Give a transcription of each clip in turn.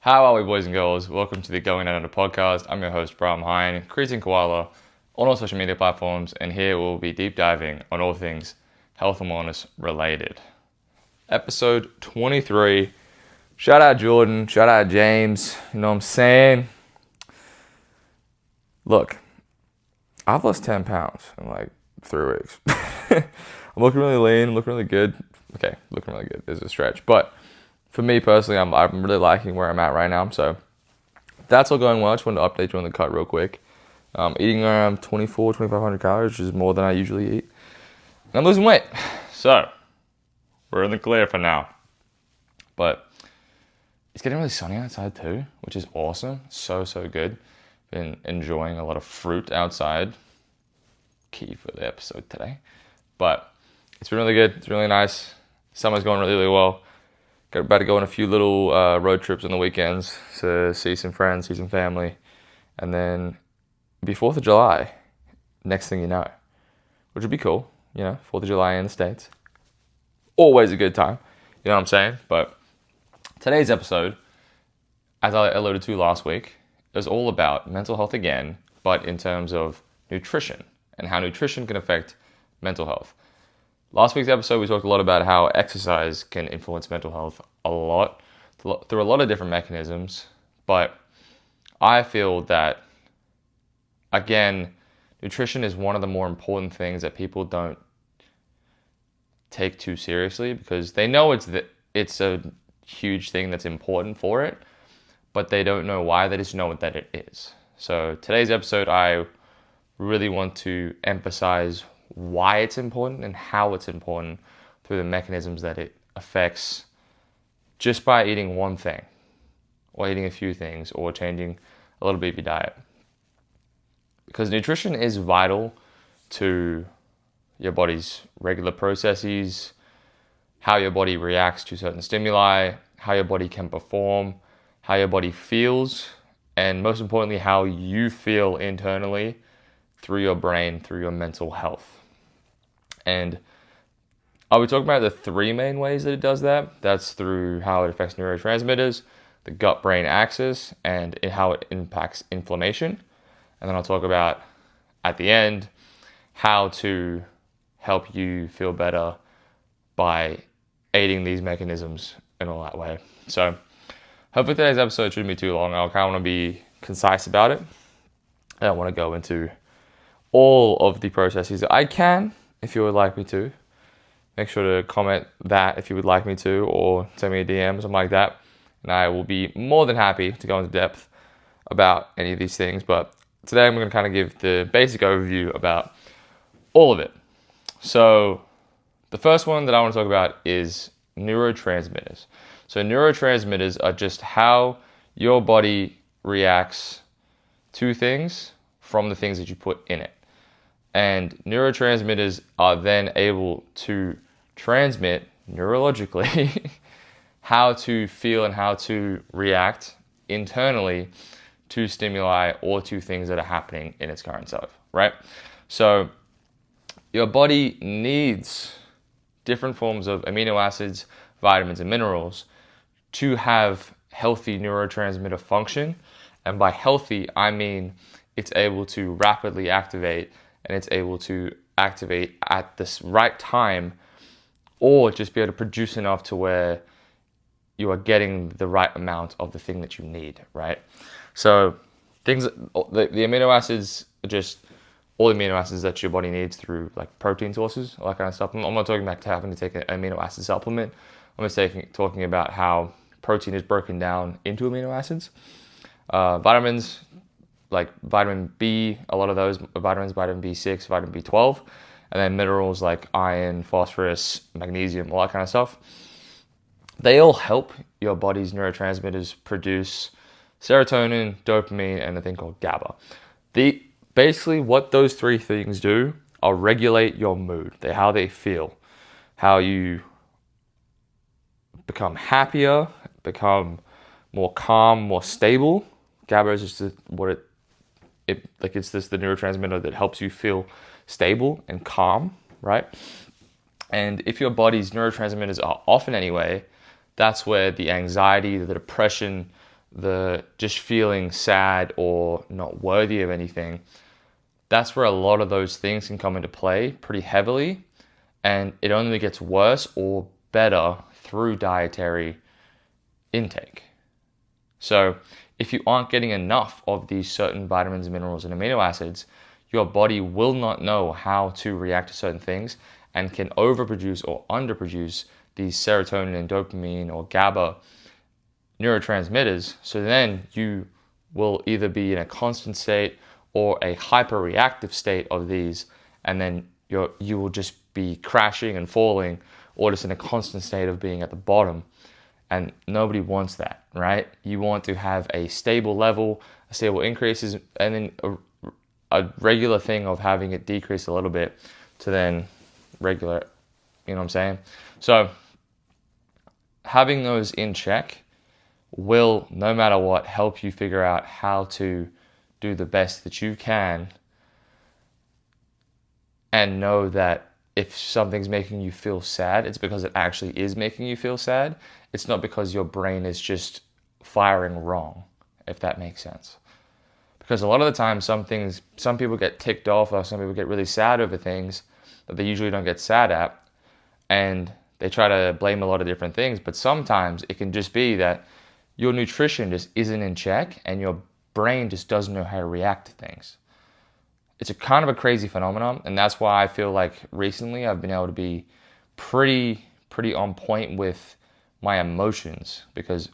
How are we, boys and girls? Welcome to the Going Down Under podcast. I'm your host, Braam Hein, creating koala on all social media platforms, and here we'll be deep diving on all things health and wellness related. Episode 23. Shout out Jordan, shout out James, you know what I'm saying? Look, I've lost 10 pounds in like 3 weeks. I'm looking really lean, looking really good. Okay, looking really good is a stretch, but for me personally, I'm really liking where I'm at right now. So that's all going well. I just wanted to update you on the cut real quick. Eating around 2,500 calories, which is more than I usually eat. And I'm losing weight. So we're in the clear for now. But it's getting really sunny outside too, which is awesome. So good. Been enjoying a lot of fruit outside. Key for the episode today. But it's been really good. It's really nice. Summer's going really well. About to go on a few little road trips on the weekends to see some friends, see some family. And then be 4th of July, next thing you know, which would be cool, 4th of July in the States. Always a good time, you know what I'm saying? But today's episode, as I alluded to last week, is all about mental health again, but in terms of nutrition and how nutrition can affect mental health. Last week's episode, we talked a lot about how exercise can influence mental health a lot, through a lot of different mechanisms. But I feel that, again, nutrition is one of the more important things that people don't take too seriously because they know it's a huge thing that's important for it, but they don't know why. They just know that it is. So today's episode, I really want to emphasize why it's important and how it's important through the mechanisms that it affects just by eating one thing or eating a few things or changing a little bit of your diet. Because nutrition is vital to your body's regular processes, how your body reacts to certain stimuli, how your body can perform, how your body feels, and most importantly, how you feel internally through your brain, through your mental health. And I would talk about the 3 main ways that it does that. That's through how it affects neurotransmitters, the gut-brain axis, and how it impacts inflammation. And then I'll talk about, at the end, how to help you feel better by aiding these mechanisms in all that way. So hopefully today's episode shouldn't be too long. I kind of want to be concise about it. I don't want to go into all of the processes that I can. If you would like me to, make sure to comment that if you would like me to, or send me a DM, something like that. And I will be more than happy to go into depth about any of these things. But today I'm going to kind of give the basic overview about all of it. So the first one that I want to talk about is neurotransmitters. So neurotransmitters are just how your body reacts to things from the things that you put in it. And neurotransmitters are then able to transmit neurologically how to feel and how to react internally to stimuli or to things that are happening in its current self, right? So your body needs different forms of amino acids, vitamins, and minerals to have healthy neurotransmitter function. And by healthy, I mean it's able to rapidly activate, and it's able to activate at this right time, or just be able to produce enough to where you are getting the right amount of the thing that you need, right? So the amino acids are just all the amino acids that your body needs through like protein sources, all that kind of stuff. I'm not talking about having to take an amino acid supplement. I'm just talking about how protein is broken down into amino acids. Vitamins, like vitamin B, a lot of those vitamins, vitamin B6, vitamin B12, and then minerals like iron, phosphorus, magnesium, all that kind of stuff. They all help your body's neurotransmitters produce serotonin, dopamine, and a thing called GABA. Basically what those 3 things do are regulate your mood. They're how they feel, how you become happier, become more calm, more stable. GABA is just it's the neurotransmitter that helps you feel stable and calm, right? And if your body's neurotransmitters are off in any way, that's where the anxiety, the depression, the just feeling sad or not worthy of anything, that's where a lot of those things can come into play pretty heavily, and it only gets worse or better through dietary intake. So if you aren't getting enough of these certain vitamins, minerals, and amino acids, your body will not know how to react to certain things and can overproduce or underproduce these serotonin and dopamine or GABA neurotransmitters. So then you will either be in a constant state or a hyperreactive state of these, and then you will just be crashing and falling, or just in a constant state of being at the bottom. And nobody wants that, right? You want to have a stable level, a stable increases, and then a regular thing of having it decrease a little bit to then regular, you know what I'm saying? So having those in check will, no matter what, help you figure out how to do the best that you can, and know that if something's making you feel sad, it's because it actually is making you feel sad. It's not because your brain is just firing wrong, if that makes sense. Because a lot of the time, some people get ticked off, or some people get really sad over things that they usually don't get sad at, and they try to blame a lot of different things. But sometimes it can just be that your nutrition just isn't in check, and your brain just doesn't know how to react to things. It's a kind of a crazy phenomenon, and that's why I feel like recently I've been able to be pretty on point with my emotions. Because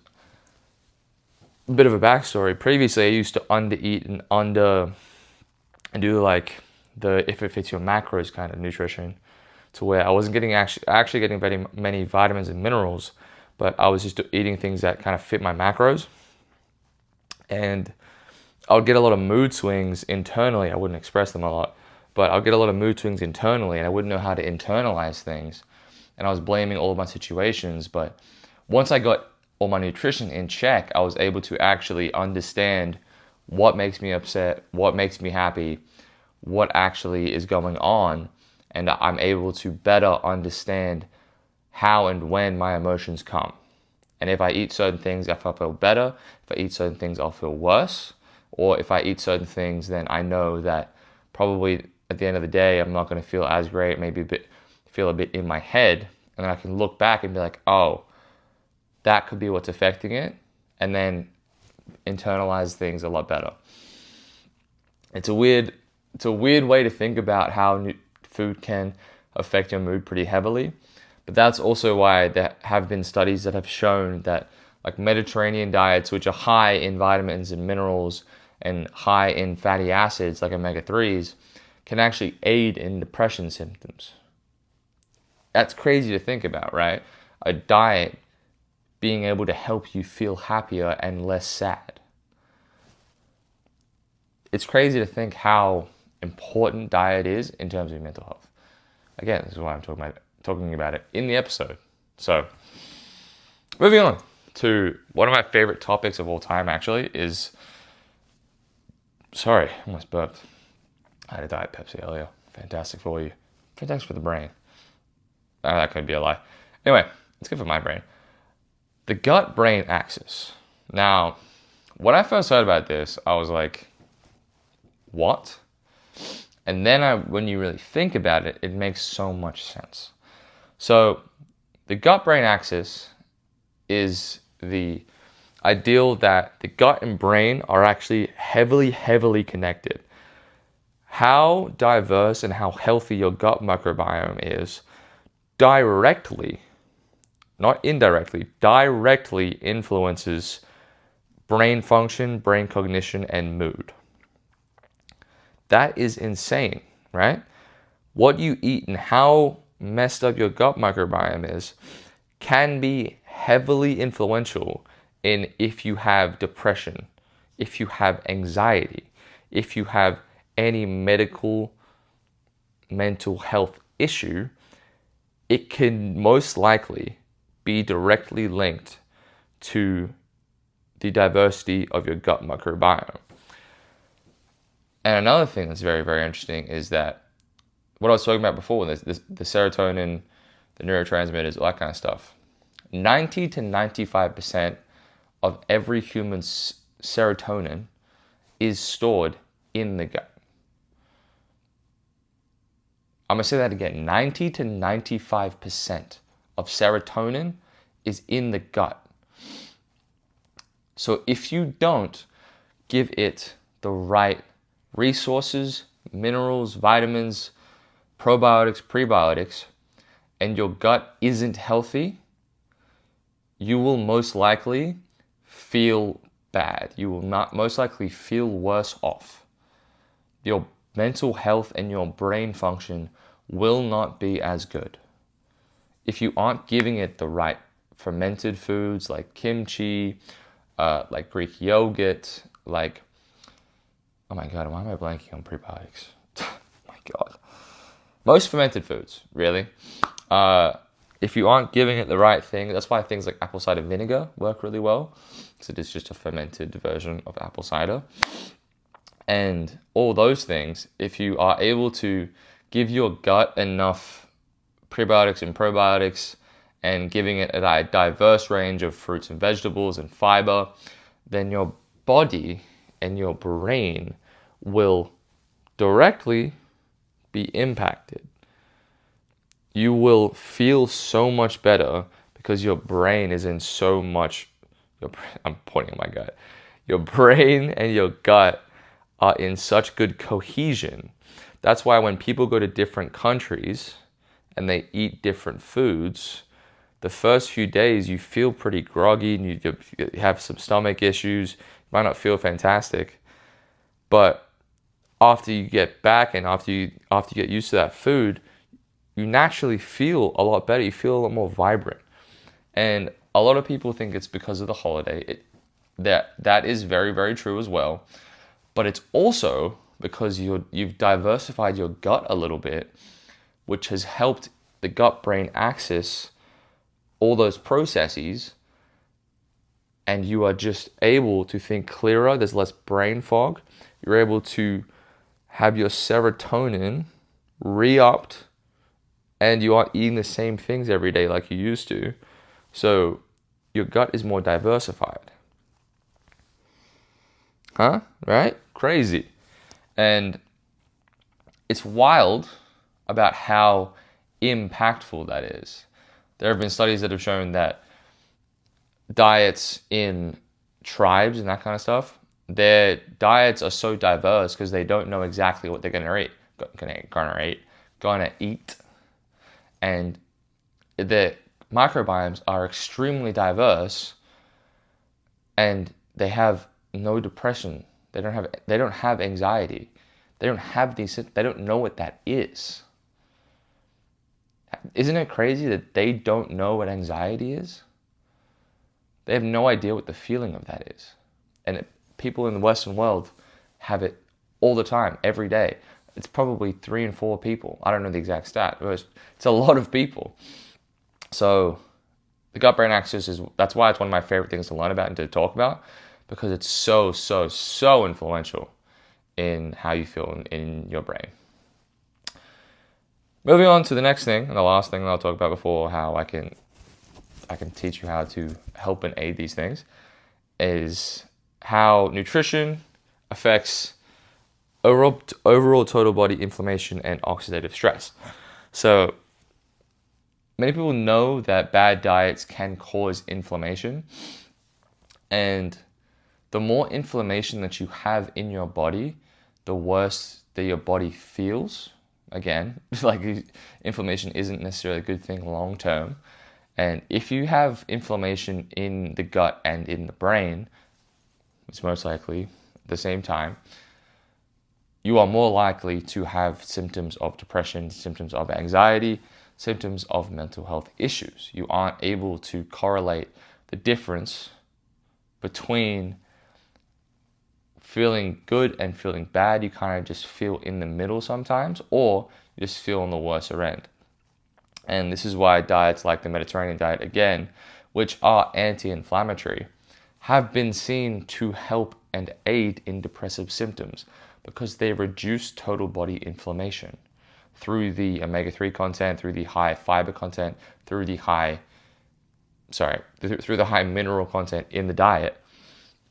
a bit of a backstory, previously I used to undereat and do like the if it fits your macros kind of nutrition, to where I wasn't getting actually getting very many vitamins and minerals, but I was just eating things that kind of fit my macros. And I would get a lot of mood swings internally. I wouldn't express them a lot, but I'll get a lot of mood swings internally, and I wouldn't know how to internalize things. And I was blaming all of my situations. But once I got all my nutrition in check, I was able to actually understand what makes me upset, what makes me happy, what actually is going on. And I'm able to better understand how and when my emotions come. And if I eat certain things, I'll feel better. If I eat certain things, I'll feel worse. Or if I eat certain things, then I know that probably at the end of the day, I'm not going to feel as great, maybe feel a bit in my head. And then I can look back and be like, oh, that could be what's affecting it. And then internalize things a lot better. It's a weird way to think about how food can affect your mood pretty heavily. But that's also why there have been studies that have shown that like Mediterranean diets, which are high in vitamins and minerals and high in fatty acids like omega-3s, can actually aid in depression symptoms. That's crazy to think about, right? A diet being able to help you feel happier and less sad. It's crazy to think how important diet is in terms of mental health. Again, this is why I'm talking about it in the episode. So, moving on to one of my favorite topics of all time, actually, is... Sorry, I almost burped. I had a Diet Pepsi earlier. Fantastic for you. Fantastic for the brain. That could be a lie. Anyway, it's good for my brain. The gut-brain axis. Now, when I first heard about this, I was like, what? And then when you really think about it, it makes so much sense. So, the gut-brain axis is the ideal that the gut and brain are actually heavily connected. How diverse and how healthy your gut microbiome is directly, not indirectly, directly influences brain function, brain cognition, and mood. That is insane, right? What you eat and how messed up your gut microbiome is can be heavily influential in if you have depression, if you have anxiety, if you have any mental health issue. It can most likely be directly linked to the diversity of your gut microbiome. And another thing that's very interesting is that what I was talking about before, the serotonin, the neurotransmitters, all that kind of stuff. 90 to 95% of every human's serotonin is stored in the gut. I'm going to say that again. 90 to 95% of serotonin is in the gut. So if you don't give it the right resources, minerals, vitamins, probiotics, prebiotics, and your gut isn't healthy, you will most likely feel bad. You will not most likely feel worse off. Your mental health and your brain function will not be as good. If you aren't giving it the right fermented foods like kimchi, like Greek yogurt, like, oh my God, why am I blanking on prebiotics? My God. Most fermented foods, really. If you aren't giving it the right thing, that's why things like apple cider vinegar work really well, because it is just a fermented version of apple cider. And all those things, if you are able to give your gut enough prebiotics and probiotics and giving it a diverse range of fruits and vegetables and fiber, then your body and your brain will directly be impacted. You will feel so much better because your brain is in so much, I'm pointing at my gut. Your brain and your gut are in such good cohesion. That's why when people go to different countries and they eat different foods, the first few days you feel pretty groggy and you have some stomach issues. You might not feel fantastic, but after you get back and after you get used to that food, you naturally feel a lot better. You feel a lot more vibrant. And a lot of people think it's because of the holiday. That is very, very true as well. But it's also because you've diversified your gut a little bit, which has helped the gut-brain axis all those processes, and you are just able to think clearer. There's less brain fog. You're able to have your serotonin re-upped, and you aren't eating the same things every day like you used to. So your gut is more diversified. Huh? Right? Crazy. And it's wild about how impactful that is. There have been studies that have shown that diets in tribes and that kind of stuff, their diets are so diverse because they don't know exactly what they're going to eat. And the microbiomes are extremely diverse, and they have no depression. They don't have anxiety. They don't know what that is. Isn't it crazy that they don't know what anxiety is? They have no idea what the feeling of that is. And people in the Western world have it all the time, every day. It's probably 3 and 4 people. I don't know the exact stat, but it's a lot of people. So the gut-brain axis that's why it's one of my favorite things to learn about and to talk about, because it's so, so, so influential in how you feel in your brain. Moving on to the next thing, and the last thing that I'll talk about before how I can teach you how to help and aid these things, is how nutrition affects overall total body inflammation and oxidative stress. So many people know that bad diets can cause inflammation, and the more inflammation that you have in your body, the worse that your body feels. Again, like inflammation isn't necessarily a good thing long term. And if you have inflammation in the gut and in the brain, it's most likely at the same time, you are more likely to have symptoms of depression, symptoms of anxiety, symptoms of mental health issues. You aren't able to correlate the difference between feeling good and feeling bad. You kind of just feel in the middle sometimes, or you just feel on the worser end. And this is why diets like the Mediterranean diet, again, which are anti-inflammatory, have been seen to help and aid in depressive symptoms, because they reduce total body inflammation through the omega-3 content, through the high fiber content, through the high through the high mineral content in the diet,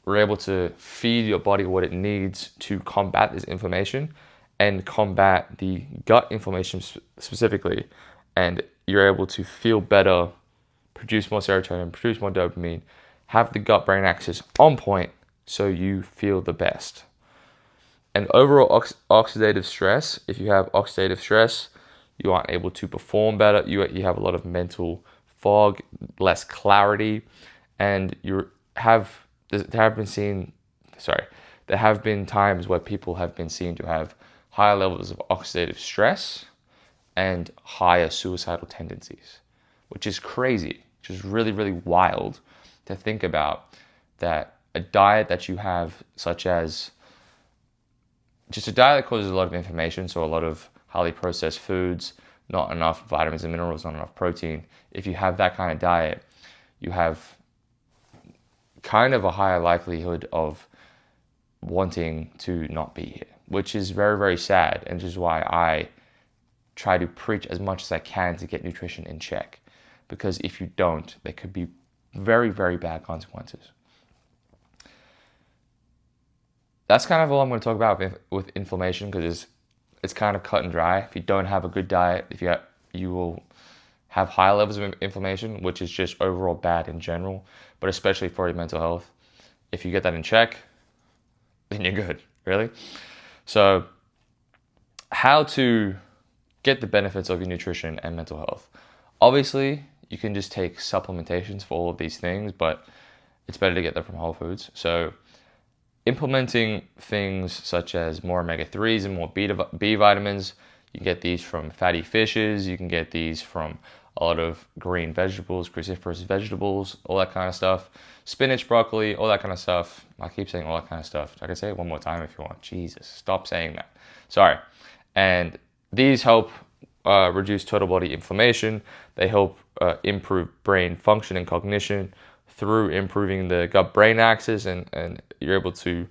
we're able to feed your body what it needs to combat this inflammation and combat the gut inflammation specifically. And you're able to feel better, produce more serotonin, produce more dopamine, have the gut-brain axis on point so you feel the best. And overall oxidative stress, if you have oxidative stress, you aren't able to perform better. You have a lot of mental fog, less clarity, and there have been times where people have been seen to have higher levels of oxidative stress and higher suicidal tendencies, which is crazy, which is really, really wild to think about, that a diet that you have, such as just a diet that causes a lot of inflammation, so a lot of highly processed foods, not enough vitamins and minerals, not enough protein. If you have that kind of diet, you have kind of a higher likelihood of wanting to not be here, which is very, very sad, and which is why I try to preach as much as I can to get nutrition in check, because if you don't, there could be very, very bad consequences. That's kind of all I'm going to talk about with inflammation, because it's kind of cut and dry. If you don't have a good diet, you will have high levels of inflammation, which is just overall bad in general, but especially for your mental health. If you get that in check, then you're good, really. So how to get the benefits of your nutrition and mental health. Obviously, you can just take supplementations for all of these things, but it's better to get them from whole foods. So implementing things such as more omega-3s and more B vitamins. You can get these from fatty fishes. You can get these from a lot of green vegetables, cruciferous vegetables, all that kind of stuff. Spinach, broccoli, all that kind of stuff. I keep saying all that kind of stuff. I can say it one more time if you want. Jesus, stop saying that. Sorry. And these help reduce total body inflammation. They help improve brain function and cognition through improving the gut-brain axis, and you're able to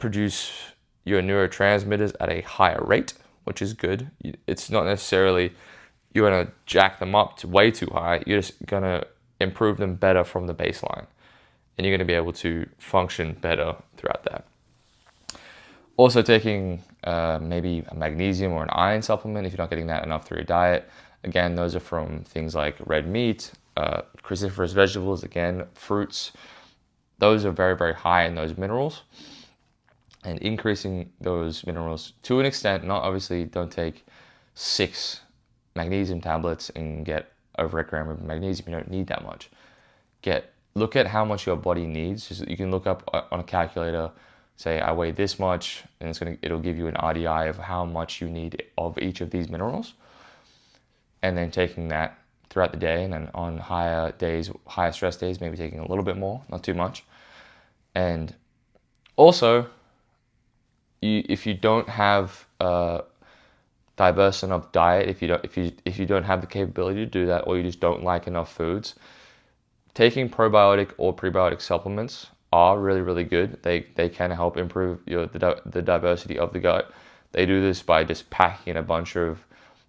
produce your neurotransmitters at a higher rate, which is good. It's not necessarily you're going to jack them up to way too high. You're just going to improve them better from the baseline, and you're going to be able to function better throughout that. Also taking maybe a magnesium or an iron supplement if you're not getting that enough through your diet. Again, those are from things like red meat, cruciferous vegetables, again, fruits. Those are very, very high in those minerals. And increasing those minerals to an extent, not obviously, don't take 6 magnesium tablets and get over a gram of magnesium. You don't need that much. Look at how much your body needs. You can look up on a calculator, say I weigh this much, and it'll give you an RDI of how much you need of each of these minerals. And then taking that throughout the day, and then on higher stress days, maybe taking a little bit more, not too much. And also, if you don't have a diverse enough diet, if you don't have the capability to do that, or you just don't like enough foods, taking probiotic or prebiotic supplements are really, really good. They can help improve the diversity of the gut. They do this by just packing in a bunch of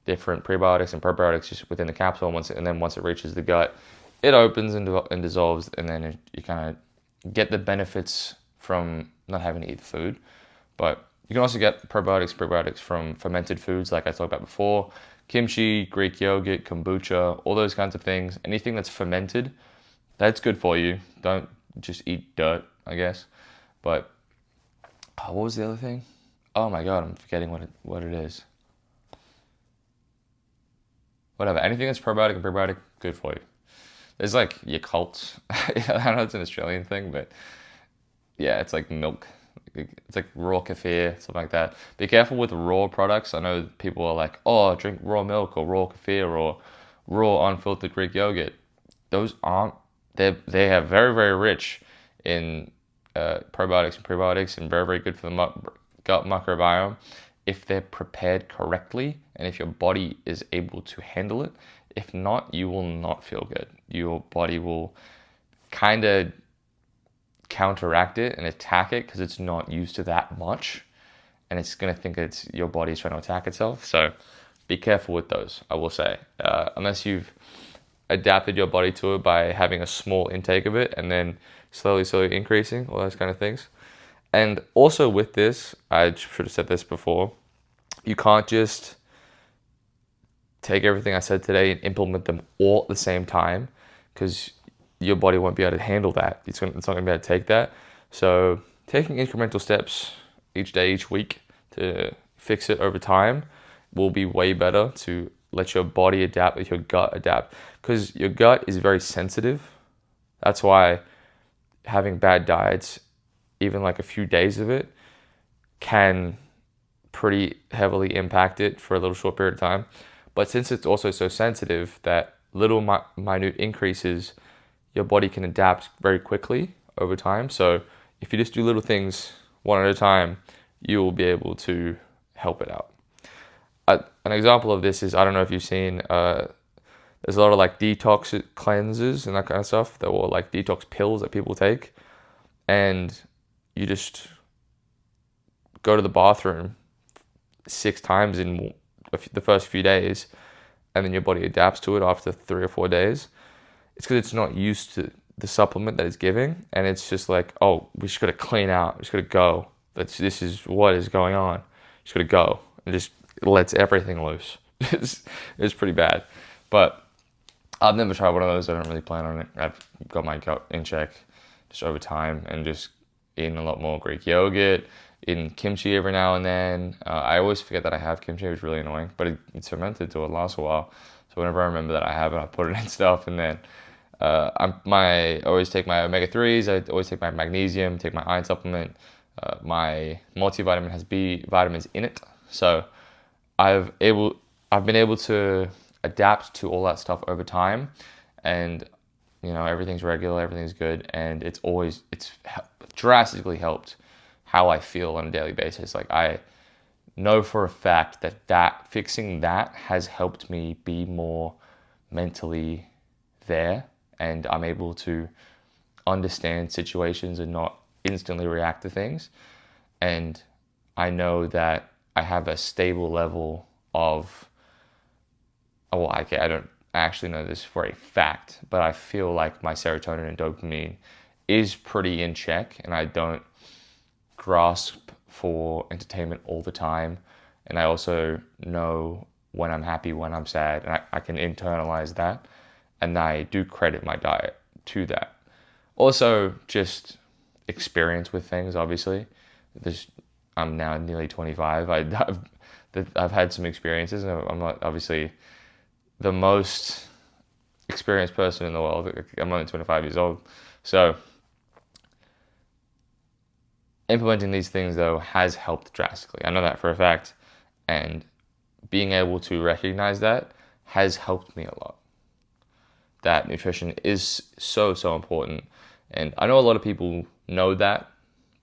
different prebiotics and probiotics just within the capsule, and then once it reaches the gut, it opens and dissolves, and then you kind of get the benefits from not having to eat the food. But you can also get prebiotics from fermented foods, like I talked about before: kimchi, Greek yogurt, kombucha, all those kinds of things. Anything that's fermented, that's good for you. Don't just eat dirt, I guess. But what was the other thing? Oh my god, I'm forgetting what it is. Whatever, anything that's probiotic and prebiotic, good for you. There's like Yakult. I know it's an Australian thing, but yeah, it's like milk. It's like raw kefir, something like that. Be careful with raw products. I know people are like, oh, drink raw milk or raw kefir or raw unfiltered Greek yogurt. Those aren't. They are very, very rich in probiotics and prebiotics, and very, very good for the gut microbiome if they're prepared correctly and if your body is able to handle it. If not, you will not feel good. Your body will kind of counteract it and attack it because it's not used to that much, and it's going to think it's your body's trying to attack itself. So be careful with those, I will say. Unless you've adapted your body to it by having a small intake of it and then slowly increasing, all those kind of things. And also with this, I should have said this before, you can't just take everything I said today and implement them all at the same time, because your body won't be able to handle that. It's not going to be able to take that. So taking incremental steps each day, each week to fix it over time will be way better to let your body adapt, let your gut adapt, because your gut is very sensitive. That's why having bad diets, even like a few days of it, can pretty heavily impact it for a little short period of time. But since it's also so sensitive that little minute increases, your body can adapt very quickly over time. So if you just do little things one at a time, you will be able to help it out. An example of this is, I don't know if you've seen, there's a lot of like detox cleanses and that kind of stuff, that were like detox pills that people take. And you just go to the bathroom 6 times in the first few days, and then your body adapts to it after 3 or 4 days. It's because it's not used to the supplement that it's giving, and it's just like, oh, we just got to clean out, we just got to go. This is what is going on. Just got to go, and just lets everything loose. It's pretty bad, but I've never tried one of those. I don't really plan on it. I've got my gut in check just over time, and just eating a lot more Greek yogurt, eating kimchi every now and then. I always forget that I have kimchi, which is really annoying, but it's fermented, so it lasts a while. So whenever I remember that I have it, I put it in stuff. And then I always take my omega-3s, I always take my magnesium, take my iron supplement. My multivitamin has B vitamins in it. So I've been able to adapt to all that stuff over time, and everything's regular, everything's good, and it's drastically helped how I feel on a daily basis. Like, I know for a fact that fixing that has helped me be more mentally there, and I'm able to understand situations and not instantly react to things. And I know that I have a stable level of, I don't actually know this for a fact, but I feel like my serotonin and dopamine is pretty in check, and I don't grasp for entertainment all the time. And I also know when I'm happy, when I'm sad, and I can internalize that. And I do credit my diet to that. Also, just experience with things, obviously. I'm now nearly 25. I've had some experiences, and I'm not obviously the most experienced person in the world. I'm only 25 years old. So implementing these things, though, has helped drastically. I know that for a fact. And being able to recognize that has helped me a lot. That nutrition is so, so important. And I know a lot of people know that,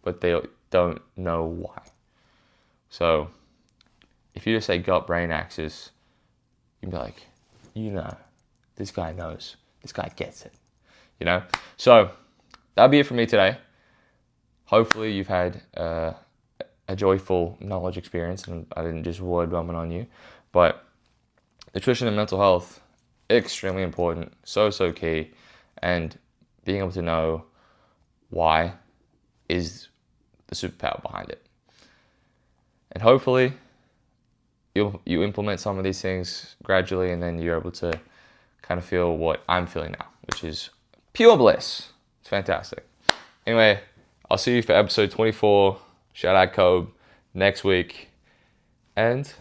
but they don't know why. So if you just say gut-brain axis, you'd be like, this guy knows. This guy gets it. So that'll be it for me today. Hopefully you've had a joyful knowledge experience, and I didn't just word vomit on you. But nutrition and mental health, extremely important, so, so key. And being able to know why is the superpower behind it. And hopefully you implement some of these things gradually, and then you're able to kind of feel what I'm feeling now, which is pure bliss. It's fantastic. Anyway, I'll see you for episode 24. Shout out Kobe next week. And